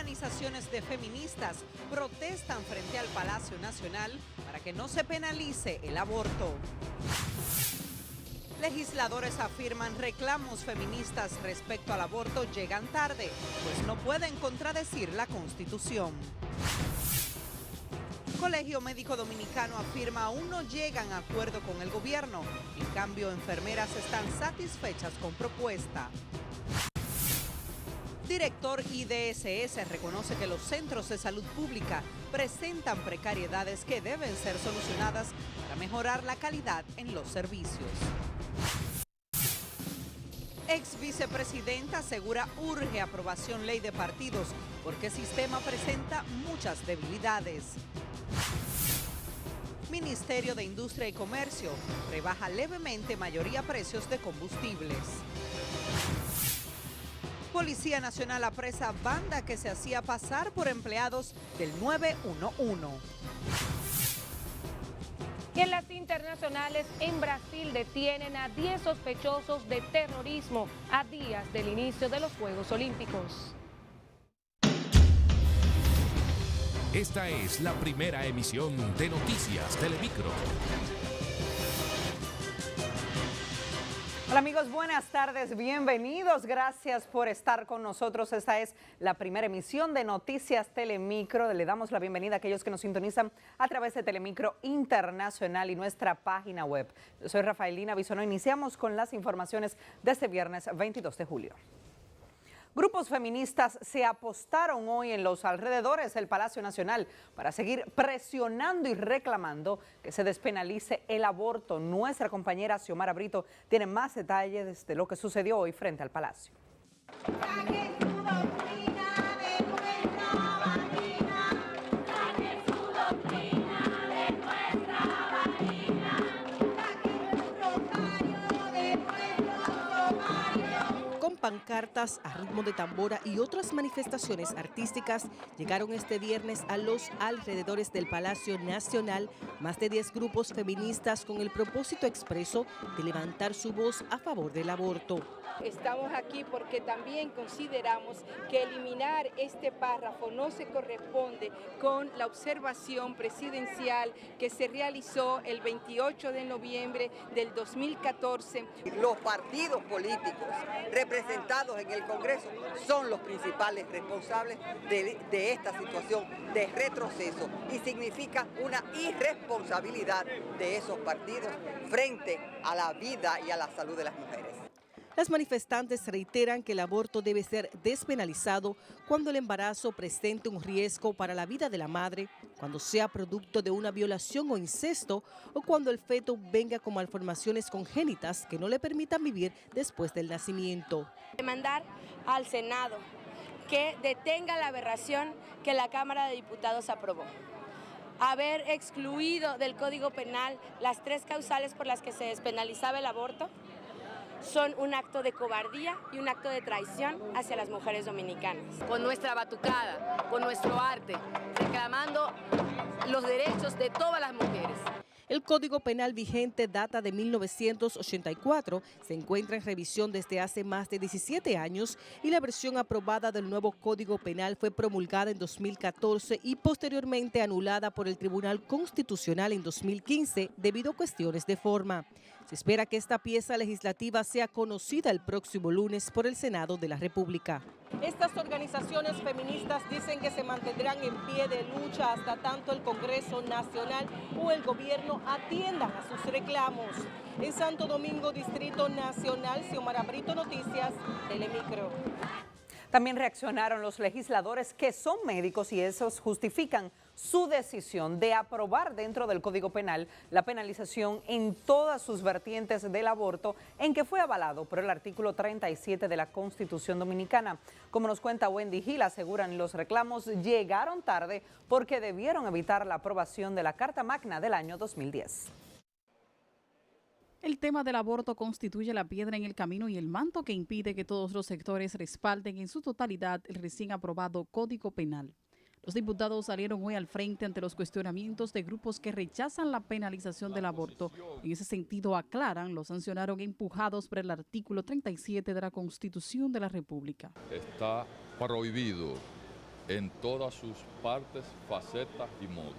Organizaciones de feministas protestan frente al Palacio Nacional para que no se penalice el aborto. Legisladores afirman reclamos feministas respecto al aborto llegan tarde, pues no pueden contradecir la Constitución. Colegio Médico Dominicano afirma aún no llegan a acuerdo con el gobierno. En cambio, enfermeras están satisfechas con propuesta. Director IDSS reconoce que los centros de salud pública presentan precariedades que deben ser solucionadas para mejorar la calidad en los servicios. Ex vicepresidenta asegura urge aprobación ley de partidos porque el sistema presenta muchas debilidades. Ministerio de Industria y Comercio rebaja levemente mayoría precios de combustibles. Policía Nacional apresa banda que se hacía pasar por empleados del 911. Y en las internacionales, en Brasil detienen a 10 sospechosos de terrorismo a días del inicio de los Juegos Olímpicos. Esta es la primera emisión de Noticias Telemicro. Hola amigos, buenas tardes, bienvenidos, gracias por estar con nosotros. Esta es la primera emisión de Noticias Telemicro. Le damos la bienvenida a aquellos que nos sintonizan a través de Telemicro Internacional y nuestra página web. Yo soy Rafaelina Bisonó. Iniciamos con las informaciones de este viernes 22 de julio. Grupos feministas se apostaron hoy en los alrededores del Palacio Nacional para seguir presionando y reclamando que se despenalice el aborto. Nuestra compañera Xiomara Brito tiene más detalles de lo que sucedió hoy frente al Palacio. Pancartas a ritmo de tambora y otras manifestaciones artísticas llegaron este viernes a los alrededores del Palacio Nacional más de 10 grupos feministas con el propósito expreso de levantar su voz a favor del aborto. Estamos aquí porque también consideramos que eliminar este párrafo no se corresponde con la observación presidencial que se realizó el 28 de noviembre del 2014. Los partidos políticos representados en el Congreso son los principales responsables de esta situación de retroceso y significa una irresponsabilidad de esos partidos frente a la vida y a la salud de las mujeres. Las manifestantes reiteran que el aborto debe ser despenalizado cuando el embarazo presente un riesgo para la vida de la madre, cuando sea producto de una violación o incesto o cuando el feto venga con malformaciones congénitas que no le permitan vivir después del nacimiento. Demandar al Senado que detenga la aberración que la Cámara de Diputados aprobó. Haber excluido del Código Penal las 3 causales por las que se despenalizaba el aborto son un acto de cobardía y un acto de traición hacia las mujeres dominicanas. Con nuestra batucada, con nuestro arte, reclamando los derechos de todas las mujeres. El Código Penal vigente data de 1984, se encuentra en revisión desde hace más de 17 años y la versión aprobada del nuevo Código Penal fue promulgada en 2014 y posteriormente anulada por el Tribunal Constitucional en 2015 debido a cuestiones de forma. Se espera que esta pieza legislativa sea conocida el próximo lunes por el Senado de la República. Estas organizaciones feministas dicen que se mantendrán en pie de lucha hasta tanto el Congreso Nacional o el gobierno atiendan a sus reclamos. En Santo Domingo, Distrito Nacional, Xiomara Brito, Noticias, Telemicro. También reaccionaron los legisladores que son médicos y esos justifican su decisión de aprobar dentro del Código Penal la penalización en todas sus vertientes del aborto, en que fue avalado por el artículo 37 de la Constitución Dominicana. Como nos cuenta Wendy Gil, aseguran los reclamos llegaron tarde porque debieron evitar la aprobación de la Carta Magna del año 2010. El tema del aborto constituye la piedra en el camino y el manto que impide que todos los sectores respalden en su totalidad el recién aprobado Código Penal. Los diputados salieron hoy al frente ante los cuestionamientos de grupos que rechazan la penalización del aborto. En ese sentido, aclaran, lo sancionaron empujados por el artículo 37 de la Constitución de la República. Está prohibido en todas sus partes, facetas y modos.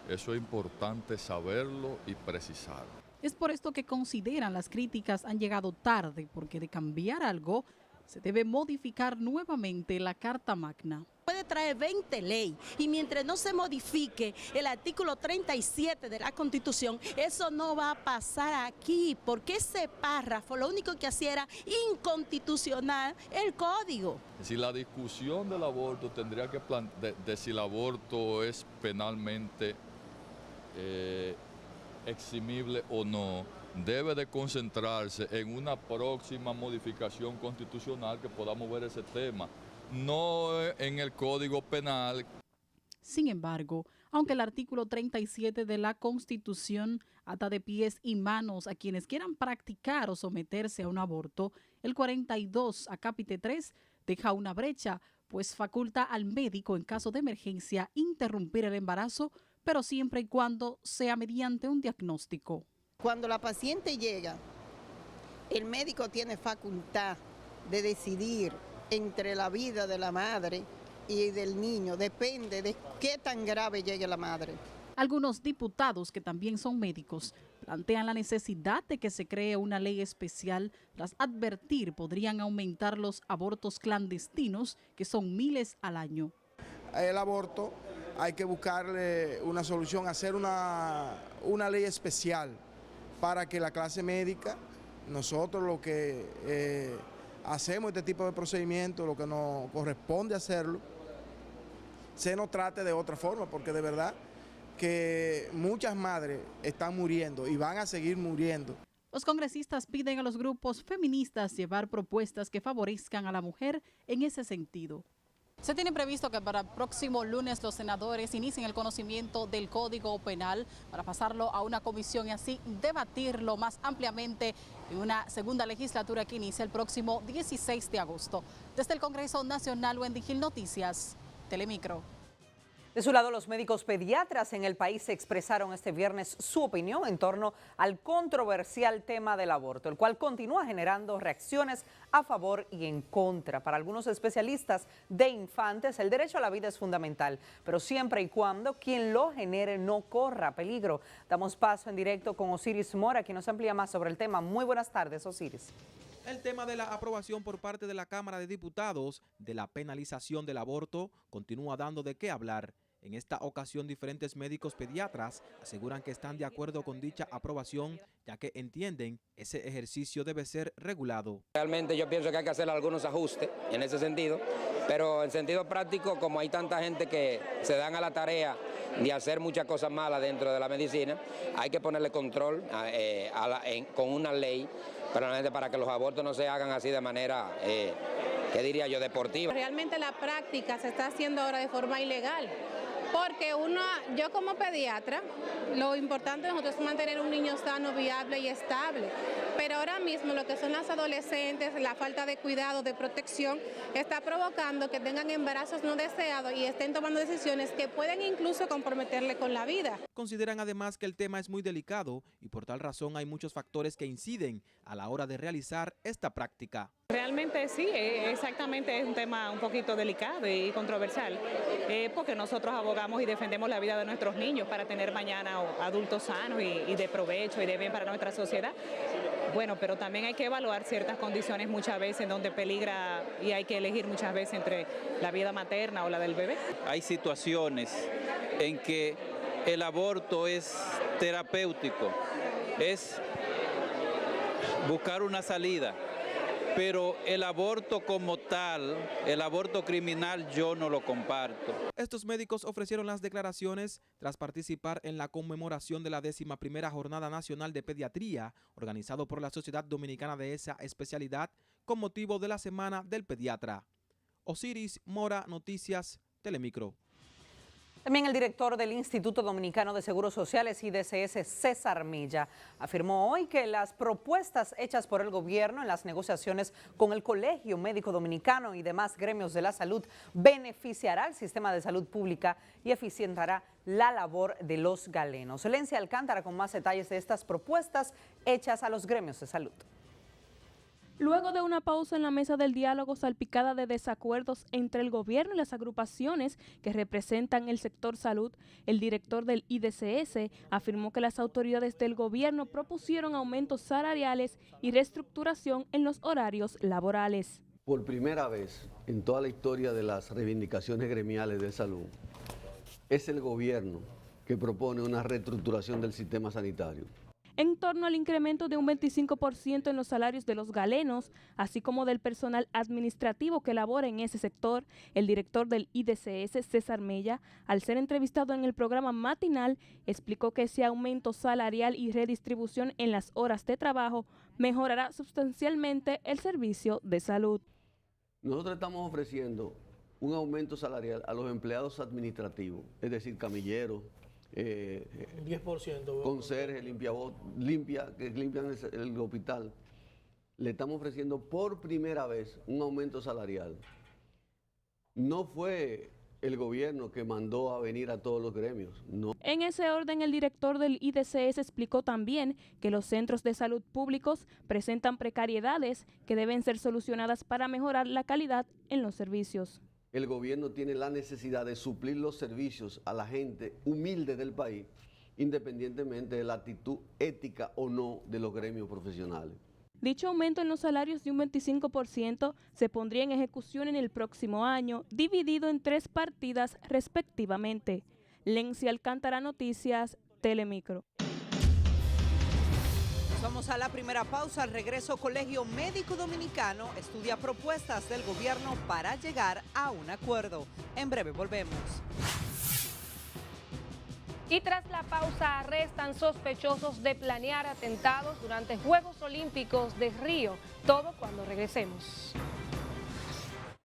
Eso es importante saberlo y precisar. Es por esto que consideran las críticas han llegado tarde, porque de cambiar algo se debe modificar nuevamente la Carta Magna. Puede traer 20 leyes y mientras no se modifique el artículo 37 de la Constitución, eso no va a pasar aquí, porque ese párrafo lo único que hacía era inconstitucional el código. Si la discusión del aborto tendría que de si el aborto es penalmente eximible o no, debe de concentrarse en una próxima modificación constitucional que podamos ver ese tema, no en el Código Penal. Sin embargo, aunque el artículo 37 de la Constitución ata de pies y manos a quienes quieran practicar o someterse a un aborto, el 42 acápite 3 deja una brecha, pues faculta al médico en caso de emergencia interrumpir el embarazo, pero siempre y cuando sea mediante un diagnóstico. Cuando la paciente llega, el médico tiene facultad de decidir entre la vida de la madre y del niño, depende de qué tan grave llegue la madre. Algunos diputados, que también son médicos, plantean la necesidad de que se cree una ley especial tras advertir podrían aumentar los abortos clandestinos, que son miles al año. El aborto hay que buscarle una solución, hacer una ley especial para que la clase médica, nosotros lo que hacemos este tipo de procedimientos, lo que nos corresponde hacerlo, se nos trate de otra forma, porque de verdad que muchas madres están muriendo y van a seguir muriendo. Los congresistas piden a los grupos feministas llevar propuestas que favorezcan a la mujer en ese sentido. Se tiene previsto que para el próximo lunes los senadores inicien el conocimiento del Código Penal para pasarlo a una comisión y así debatirlo más ampliamente en una segunda legislatura que inicia el próximo 16 de agosto. Desde el Congreso Nacional, Wendy Gil, Noticias, Telemicro. De su lado, los médicos pediatras en el país expresaron este viernes su opinión en torno al controversial tema del aborto, el cual continúa generando reacciones a favor y en contra. Para algunos especialistas de infantes, el derecho a la vida es fundamental, pero siempre y cuando quien lo genere no corra peligro. Damos paso en directo con Osiris Mora, quien nos amplía más sobre el tema. Muy buenas tardes, Osiris. El tema de la aprobación por parte de la Cámara de Diputados de la penalización del aborto continúa dando de qué hablar. En esta ocasión, diferentes médicos pediatras aseguran que están de acuerdo con dicha aprobación, ya que entienden ese ejercicio debe ser regulado. Realmente yo pienso que hay que hacer algunos ajustes en ese sentido, pero en sentido práctico, como hay tanta gente que se dan a la tarea de hacer muchas cosas malas dentro de la medicina, hay que ponerle control con una ley, para que los abortos no se hagan así de manera, ¿qué diría yo?, deportiva. Realmente la práctica se está haciendo ahora de forma ilegal. Porque yo como pediatra, lo importante de nosotros es mantener un niño sano, viable y estable. Pero ahora mismo lo que son las adolescentes, la falta de cuidado, de protección, está provocando que tengan embarazos no deseados y estén tomando decisiones que pueden incluso comprometerle con la vida. Consideran además que el tema es muy delicado y por tal razón hay muchos factores que inciden a la hora de realizar esta práctica. Realmente sí, exactamente es un tema un poquito delicado y controversial, porque nosotros abogamos y defendemos la vida de nuestros niños para tener mañana adultos sanos y de provecho y de bien para nuestra sociedad. Bueno, pero también hay que evaluar ciertas condiciones muchas veces en donde peligra y hay que elegir muchas veces entre la vida materna o la del bebé. Hay situaciones en que el aborto es terapéutico, es buscar una salida. Pero el aborto como tal, el aborto criminal, yo no lo comparto. Estos médicos ofrecieron las declaraciones tras participar en la conmemoración de la 11ª Jornada Nacional de Pediatría, organizado por la Sociedad Dominicana de esa especialidad, con motivo de la Semana del Pediatra. Osiris Mora, Noticias, Telemicro. También el director del Instituto Dominicano de Seguros Sociales, IDCS, César Milla, afirmó hoy que las propuestas hechas por el gobierno en las negociaciones con el Colegio Médico Dominicano y demás gremios de la salud beneficiará al sistema de salud pública y eficientará la labor de los galenos. Lencia Alcántara con más detalles de estas propuestas hechas a los gremios de salud. Luego de una pausa en la mesa del diálogo salpicada de desacuerdos entre el gobierno y las agrupaciones que representan el sector salud, el director del IDCS afirmó que las autoridades del gobierno propusieron aumentos salariales y reestructuración en los horarios laborales. Por primera vez en toda la historia de las reivindicaciones gremiales de salud, es el gobierno que propone una reestructuración del sistema sanitario. En torno al incremento de un 25% en los salarios de los galenos, así como del personal administrativo que labora en ese sector, el director del IDCS, César Mella, al ser entrevistado en el programa matinal, explicó que ese aumento salarial y redistribución en las horas de trabajo mejorará sustancialmente el servicio de salud. Nosotros estamos ofreciendo un aumento salarial a los empleados administrativos, es decir, camilleros, 10%. Conserje, que limpian el hospital. Le estamos ofreciendo por primera vez un aumento salarial. No fue el gobierno que mandó a venir a todos los gremios, no. En ese orden, el director del IDCS explicó también que los centros de salud públicos presentan precariedades que deben ser solucionadas para mejorar la calidad en los servicios. El gobierno tiene la necesidad de suplir los servicios a la gente humilde del país, independientemente de la actitud ética o no de los gremios profesionales. Dicho aumento en los salarios de un 25% se pondría en ejecución en el próximo año, dividido en 3 partidas respectivamente. Lency Alcántara, Noticias, Telemicro. Vamos a la primera pausa. Al regreso, Colegio Médico Dominicano estudia propuestas del gobierno para llegar a un acuerdo. En breve volvemos. Y tras la pausa, arrestan sospechosos de planear atentados durante Juegos Olímpicos de Río. Todo cuando regresemos.